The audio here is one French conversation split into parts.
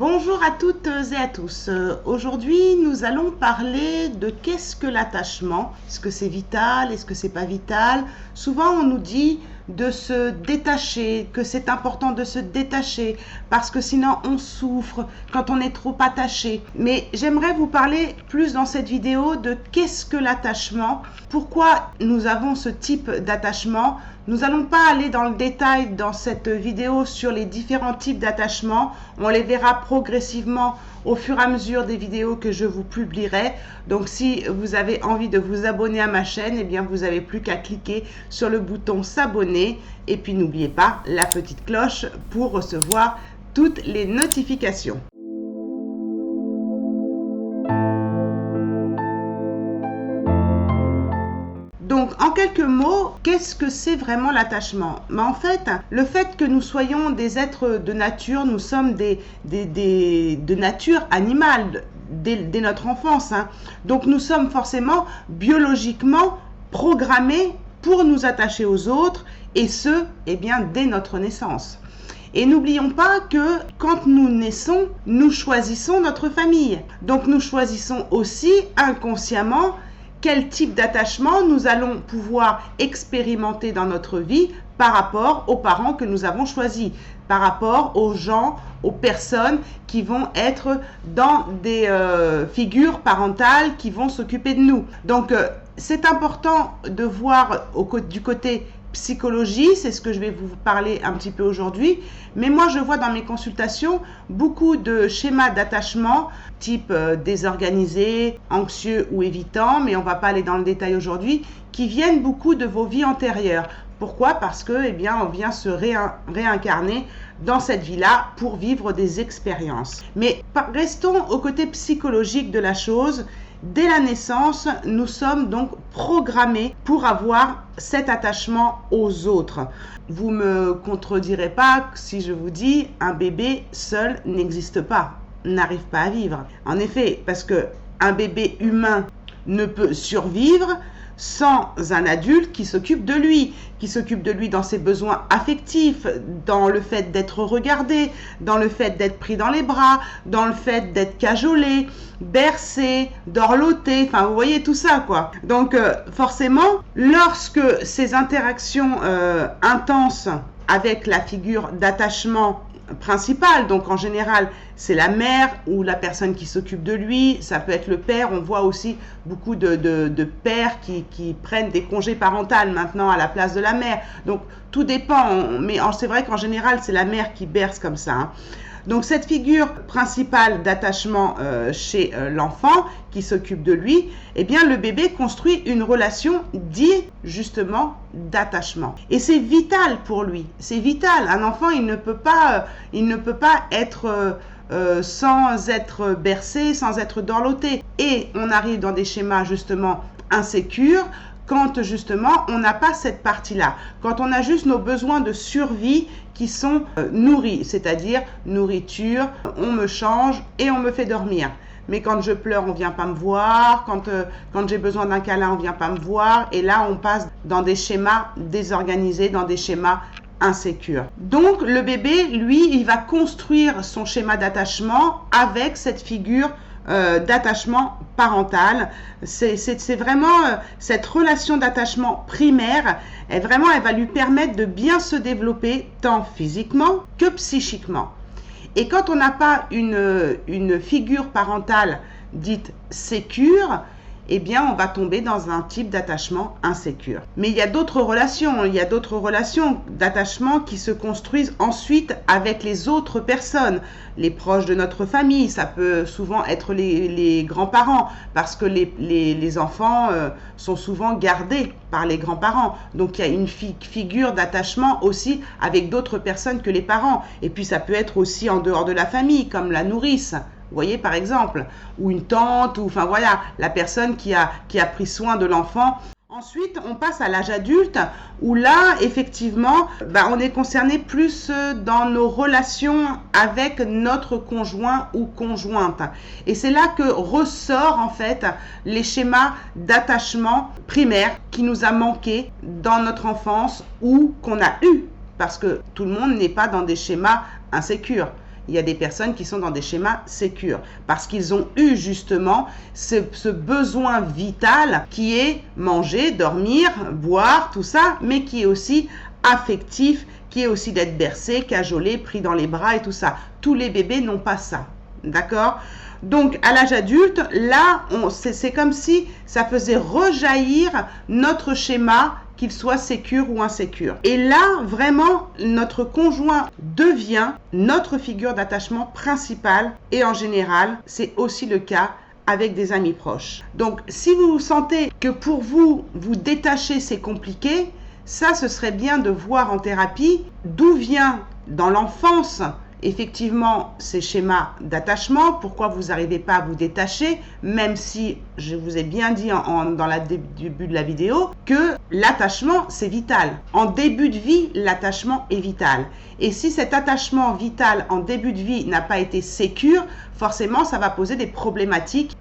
Bonjour à toutes et à tous. Aujourd'hui, nous allons parler de qu'est-ce que l'attachement. Est-ce que c'est vital? Est-ce que c'est pas vital? Souvent, on nous dit de se détacher, que c'est important de se détacher parce que sinon on souffre quand on est trop attaché. Mais j'aimerais vous parler plus dans cette vidéo de qu'est-ce que l'attachement, pourquoi nous avons ce type d'attachement. Nous n'allons pas aller dans le détail dans cette vidéo sur les différents types d'attachement. On les verra progressivement au fur et à mesure des vidéos que je vous publierai. Donc si vous avez envie de vous abonner à ma chaîne, eh bien vous n'avez plus qu'à cliquer sur le bouton s'abonner. Et puis n'oubliez pas la petite cloche pour recevoir toutes les notifications. Donc, en quelques mots, qu'est-ce que c'est vraiment l'attachement? En fait, le fait que nous soyons des êtres de nature, nous sommes de nature animale dès notre enfance. Donc, nous sommes forcément biologiquement programmés pour nous attacher aux autres, et ce, dès notre naissance. Et n'oublions pas que quand nous naissons, nous choisissons notre famille. Donc, nous choisissons aussi inconsciemment quel type d'attachement nous allons pouvoir expérimenter dans notre vie par rapport aux parents que nous avons choisis, par rapport aux gens, aux personnes qui vont être dans des figures parentales qui vont s'occuper de nous. Donc, c'est important de voir du côté psychologie, c'est ce que je vais vous parler un petit peu aujourd'hui, mais moi je vois dans mes consultations beaucoup de schémas d'attachement type désorganisé, anxieux ou évitant, mais on va pas aller dans le détail aujourd'hui, qui viennent beaucoup de vos vies antérieures. Pourquoi? Parce que on vient se réincarner dans cette vie-là pour vivre des expériences. Mais restons au côté psychologique de la chose. Dès la naissance, nous sommes donc programmés pour avoir cet attachement aux autres. Vous me contredirez pas si je vous dis un bébé seul n'existe pas, n'arrive pas à vivre. En effet, parce que un bébé humain ne peut survivre sans un adulte qui s'occupe de lui dans ses besoins affectifs, dans le fait d'être regardé, dans le fait d'être pris dans les bras, dans le fait d'être cajolé, bercé, dorloté, enfin vous voyez tout ça quoi. Donc forcément, lorsque ces interactions intenses avec la figure d'attachement principal, donc en général c'est la mère ou la personne qui s'occupe de lui, ça peut être le père, on voit aussi beaucoup de pères qui prennent des congés parentaux maintenant à la place de la mère, donc tout dépend, mais c'est vrai qu'en général c'est la mère qui berce comme ça. Donc cette figure principale d'attachement chez l'enfant qui s'occupe de lui, le bébé construit une relation dite justement d'attachement. Et c'est vital pour lui, c'est vital. Un enfant, il ne peut pas être sans être bercé, sans être dorloté. Et on arrive dans des schémas justement insécures, quand justement on n'a pas cette partie-là, quand on a juste nos besoins de survie qui sont nourris, c'est-à-dire nourriture, on me change et on me fait dormir. Mais quand je pleure, on vient pas me voir, quand j'ai besoin d'un câlin, on vient pas me voir, et là on passe dans des schémas désorganisés, dans des schémas insécures. Donc le bébé, lui, il va construire son schéma d'attachement avec cette figure d'attachement parental. C'est vraiment cette relation d'attachement primaire, elle va lui permettre de bien se développer tant physiquement que psychiquement. Et quand on n'a pas une figure parentale dite sécure, on va tomber dans un type d'attachement insécure. Mais il y a d'autres relations d'attachement qui se construisent ensuite avec les autres personnes, les proches de notre famille. Ça peut souvent être les grands-parents, parce que les enfants sont souvent gardés par les grands-parents. Donc il y a une figure d'attachement aussi avec d'autres personnes que les parents. Et puis ça peut être aussi en dehors de la famille, comme la nourrice. Vous voyez, par exemple, ou une tante, ou enfin voilà, la personne qui a pris soin de l'enfant. Ensuite, on passe à l'âge adulte, où là, effectivement, on est concerné plus dans nos relations avec notre conjoint ou conjointe. Et c'est là que ressort, en fait, les schémas d'attachement primaire qui nous a manqué dans notre enfance ou qu'on a eu. Parce que tout le monde n'est pas dans des schémas insécures. il y a des personnes qui sont dans des schémas sécures parce qu'ils ont eu justement ce besoin vital qui est manger, dormir, boire, tout ça, mais qui est aussi affectif, qui est aussi d'être bercé, cajolé, pris dans les bras et tout ça. Tous les bébés n'ont pas ça, d'accord ? Donc, à l'âge adulte, là, c'est comme si ça faisait rejaillir notre schéma, qu'il soit sécure ou insécure. Et là, vraiment, notre conjoint devient notre figure d'attachement principale. Et en général, c'est aussi le cas avec des amis proches. Donc, si vous sentez que pour vous, vous détacher, c'est compliqué, ça, ce serait bien de voir en thérapie d'où vient dans l'enfance effectivement ces schémas d'attachement, pourquoi vous n'arrivez pas à vous détacher, même si je vous ai bien dit dans le début de la vidéo que l'attachement c'est vital. En début de vie, l'attachement est vital. Et si cet attachement vital en début de vie n'a pas été sécure, forcément ça va poser des problématiques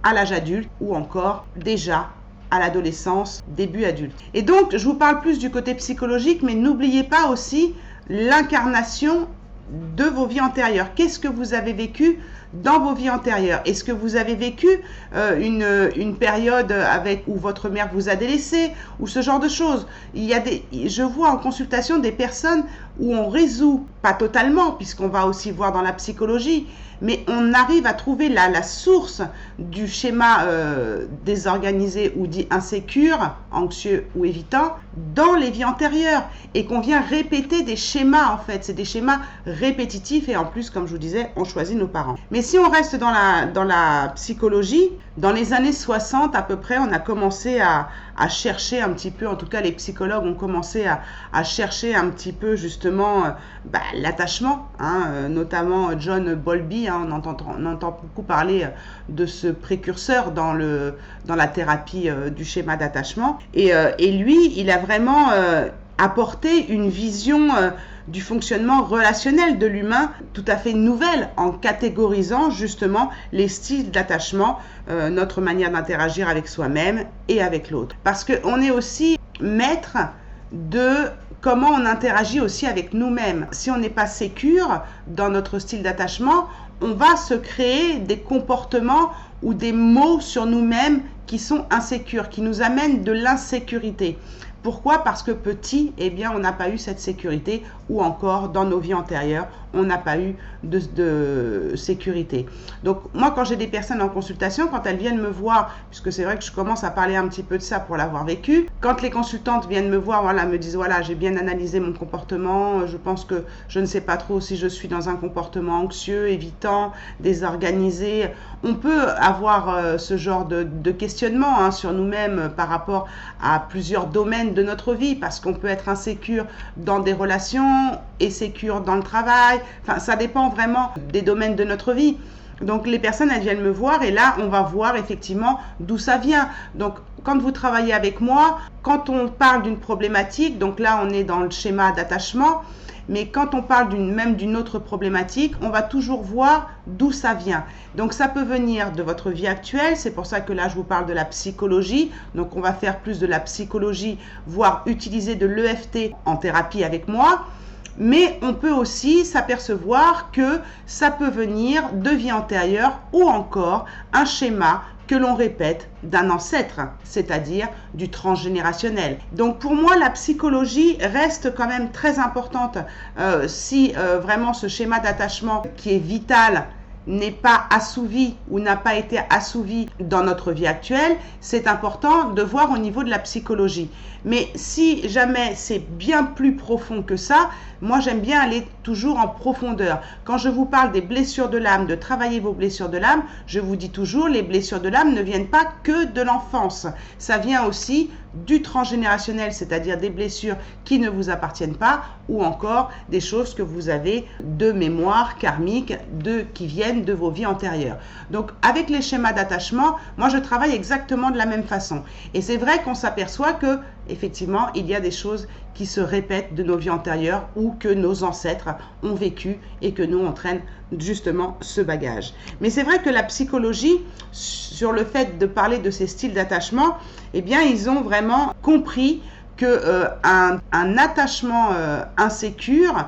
à l'âge adulte ou encore déjà à l'adolescence, début adulte. Et donc je vous parle plus du côté psychologique, mais n'oubliez pas aussi l'incarnation de vos vies antérieures. Qu'est-ce que vous avez vécu dans vos vies antérieures? Est-ce que vous avez vécu une période où votre mère vous a délaissé ou ce genre de choses? Je vois en consultation des personnes où on résout, pas totalement, puisqu'on va aussi voir dans la psychologie, mais on arrive à trouver la source du schéma désorganisé ou dit insécure, anxieux ou évitant dans les vies antérieures et qu'on vient répéter des schémas en fait. C'est des schémas répétitifs et en plus, comme je vous disais, on choisit nos parents. Mais si on reste dans la psychologie, dans les années 60 à peu près, on a commencé à chercher un petit peu, en tout cas les psychologues ont commencé à chercher un petit peu justement l'attachement, notamment John Bowlby, on entend beaucoup parler de ce précurseur dans la thérapie du schéma d'attachement. Et lui, il a vraiment apporté une vision du fonctionnement relationnel de l'humain tout à fait nouvelle en catégorisant justement les styles d'attachement, notre manière d'interagir avec soi-même et avec l'autre. Parce qu'on est aussi maître de comment on interagit aussi avec nous-mêmes. Si on n'est pas sécure dans notre style d'attachement, on va se créer des comportements ou des mots sur nous-mêmes qui sont insécures, qui nous amènent de l'insécurité. Pourquoi? Parce que petit, on n'a pas eu cette sécurité ou encore dans nos vies antérieures, on n'a pas eu de sécurité. Donc moi, quand j'ai des personnes en consultation, quand elles viennent me voir, puisque c'est vrai que je commence à parler un petit peu de ça pour l'avoir vécu, quand les consultantes viennent me voir, me disent j'ai bien analysé mon comportement, je pense que je ne sais pas trop si je suis dans un comportement anxieux, évitant, désorganisé. On peut avoir ce genre de questionnement sur nous-mêmes par rapport à plusieurs domaines de notre vie, parce qu'on peut être insécure dans des relations et sécure dans le travail. Enfin, ça dépend vraiment des domaines de notre vie. Donc, les personnes, elles viennent me voir et là, on va voir effectivement d'où ça vient. Donc, quand vous travaillez avec moi, quand on parle d'une problématique, donc là, on est dans le schéma d'attachement, mais quand on parle même d'une autre problématique, on va toujours voir d'où ça vient. Donc, ça peut venir de votre vie actuelle. C'est pour ça que là, je vous parle de la psychologie. Donc, on va faire plus de la psychologie, voire utiliser de l'EFT en thérapie avec moi. Mais on peut aussi s'apercevoir que ça peut venir de vie antérieure ou encore un schéma que l'on répète d'un ancêtre, c'est-à-dire du transgénérationnel. Donc pour moi, la psychologie reste quand même très importante si vraiment ce schéma d'attachement qui est vital n'est pas assouvi ou n'a pas été assouvi dans notre vie actuelle, c'est important de voir au niveau de la psychologie. Mais si jamais c'est bien plus profond que ça, moi j'aime bien aller toujours en profondeur. Quand je vous parle des blessures de l'âme, de travailler vos blessures de l'âme, je vous dis toujours, les blessures de l'âme ne viennent pas que de l'enfance. Ça vient aussi du transgénérationnel, c'est-à-dire des blessures qui ne vous appartiennent pas ou encore des choses que vous avez de mémoire karmique qui viennent de vos vies antérieures. Donc avec les schémas d'attachement, moi je travaille exactement de la même façon. Et c'est vrai qu'on s'aperçoit que effectivement, il y a des choses qui se répètent de nos vies antérieures ou que nos ancêtres ont vécu et que nous on traîne justement ce bagage. Mais c'est vrai que la psychologie, sur le fait de parler de ces styles d'attachement, ils ont vraiment compris que un attachement insécure,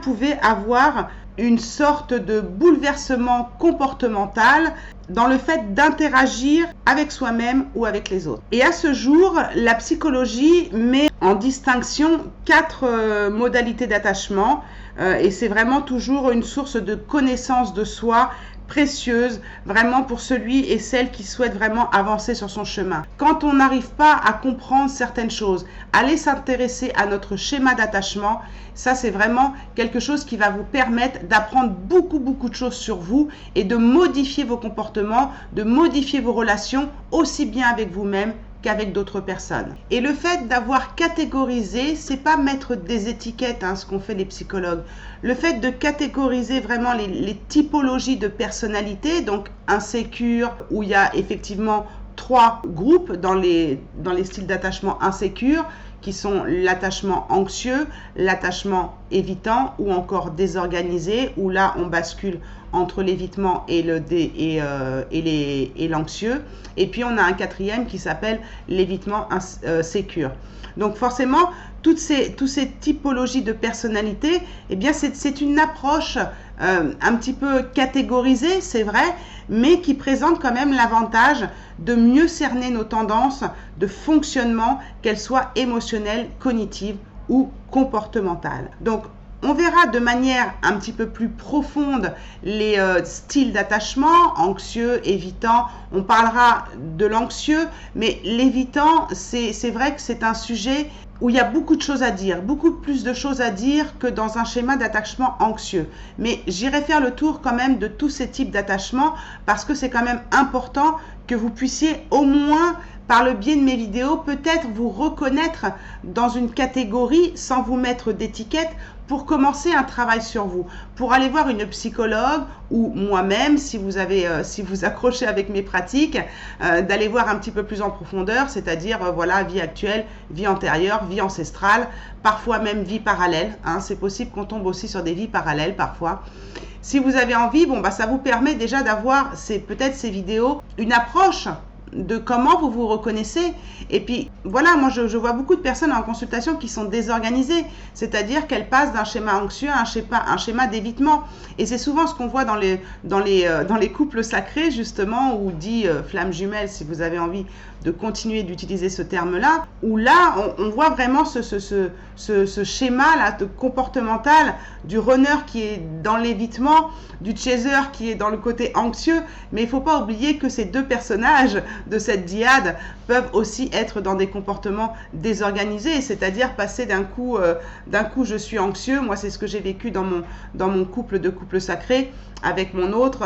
pouvait avoir une sorte de bouleversement comportemental dans le fait d'interagir avec soi-même ou avec les autres. Et à ce jour, la psychologie met en distinction 4 modalités d'attachement et c'est vraiment toujours une source de connaissance de soi précieuse, vraiment pour celui et celle qui souhaite vraiment avancer sur son chemin. Quand on n'arrive pas à comprendre certaines choses, aller s'intéresser à notre schéma d'attachement, ça c'est vraiment quelque chose qui va vous permettre d'apprendre beaucoup de choses sur vous et de modifier vos comportements, de modifier vos relations aussi bien avec vous-même qu'avec d'autres personnes. Et le fait d'avoir catégorisé, c'est pas mettre des étiquettes, ce qu'on fait les psychologues. Le fait de catégoriser vraiment les typologies de personnalité, donc insécure, où il y a effectivement 3 groupes dans les styles d'attachement insécure, qui sont l'attachement anxieux, l'attachement évitant ou encore désorganisé, où là on bascule entre l'évitement et l'anxieux. Et puis on a un 4e qui s'appelle l'évitement sécure. Donc forcément, toutes ces typologies de personnalité, eh bien c'est une approche un petit peu catégorisée, c'est vrai, mais qui présente quand même l'avantage de mieux cerner nos tendances de fonctionnement, qu'elles soient émotionnelles, cognitives ou comportementales. Donc, on verra de manière un petit peu plus profonde les styles d'attachement, anxieux, évitant. On parlera de l'anxieux, mais l'évitant, c'est vrai que c'est un sujet où il y a beaucoup de choses à dire, beaucoup plus de choses à dire que dans un schéma d'attachement anxieux. Mais j'irai faire le tour quand même de tous ces types d'attachements parce que c'est quand même important que vous puissiez au moins, par le biais de mes vidéos, peut-être vous reconnaître dans une catégorie sans vous mettre d'étiquette pour commencer un travail sur vous, pour aller voir une psychologue ou moi-même, si vous accrochez avec mes pratiques, d'aller voir un petit peu plus en profondeur, c'est-à-dire voilà, vie actuelle, vie antérieure, vie ancestrale, parfois même vie parallèle. C'est possible qu'on tombe aussi sur des vies parallèles parfois. Si vous avez envie, ça vous permet déjà d'avoir peut-être ces vidéos, une approche de comment vous vous reconnaissez. Et puis voilà, moi je vois beaucoup de personnes en consultation qui sont désorganisées, c'est-à-dire qu'elles passent d'un schéma anxieux à un schéma d'évitement. Et c'est souvent ce qu'on voit dans les couples sacrés, justement, ou dit flammes jumelles, si vous avez envie de continuer d'utiliser ce terme-là, où là, on voit vraiment ce schéma-là comportemental du runner qui est dans l'évitement, du chaser qui est dans le côté anxieux, mais il ne faut pas oublier que ces 2 personnages de cette dyade peuvent aussi être dans des comportements désorganisés, c'est-à-dire passer d'un coup je suis anxieux, moi c'est ce que j'ai vécu dans mon couple de couple sacré avec mon autre,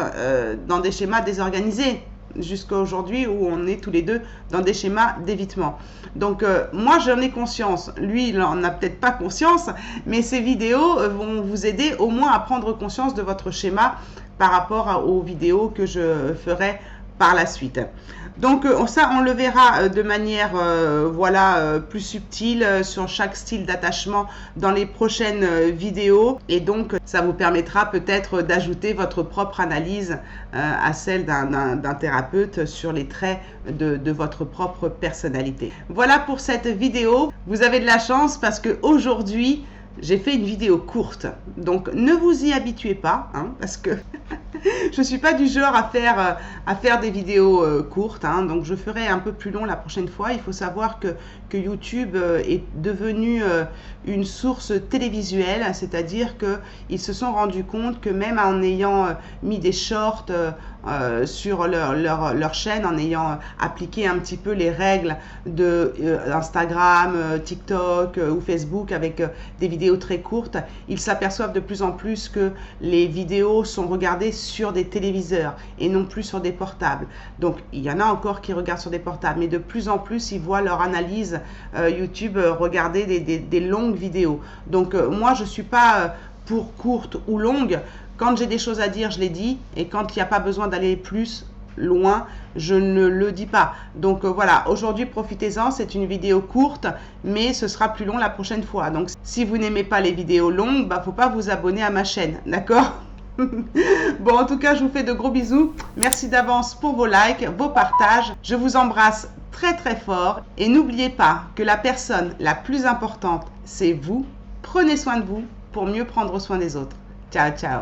dans des schémas désorganisés, jusqu'à aujourd'hui où on est tous les 2 dans des schémas d'évitement. Donc moi j'en ai conscience, lui il n'en a peut-être pas conscience, mais ces vidéos vont vous aider au moins à prendre conscience de votre schéma par rapport aux vidéos que je ferai par la suite. Donc ça, on le verra de manière plus subtile sur chaque style d'attachement dans les prochaines vidéos. Et donc, ça vous permettra peut-être d'ajouter votre propre analyse à celle d'un thérapeute sur les traits de votre propre personnalité. Voilà pour cette vidéo. Vous avez de la chance parce qu'aujourd'hui, j'ai fait une vidéo courte, donc ne vous y habituez pas, parce que je ne suis pas du genre à faire des vidéos courtes, donc je ferai un peu plus long la prochaine fois. Il faut savoir que YouTube est devenu une source télévisuelle, c'est-à-dire qu'ils se sont rendus compte que même en ayant mis des shorts sur leur chaîne, en ayant appliqué un petit peu les règles de Instagram, TikTok ou Facebook avec des vidéos très courtes, ils s'aperçoivent de plus en plus que les vidéos sont regardées sur des téléviseurs et non plus sur des portables. Donc il y en a encore qui regardent sur des portables, mais de plus en plus ils voient leur analyse YouTube regarder des longues vidéos. Donc moi je suis pas pour courtes ou longues. Quand j'ai des choses à dire, je les dis, et quand il n'y a pas besoin d'aller plus loin, je ne le dis pas. Donc voilà, aujourd'hui profitez-en, c'est une vidéo courte, mais ce sera plus long la prochaine fois. Donc si vous n'aimez pas les vidéos longues, faut pas vous abonner à ma chaîne, d'accord? Bon, en tout cas, je vous fais de gros bisous. Merci d'avance pour vos likes, vos partages. Je vous embrasse très très fort et n'oubliez pas que la personne la plus importante, c'est vous. Prenez soin de vous pour mieux prendre soin des autres. Ciao, ciao.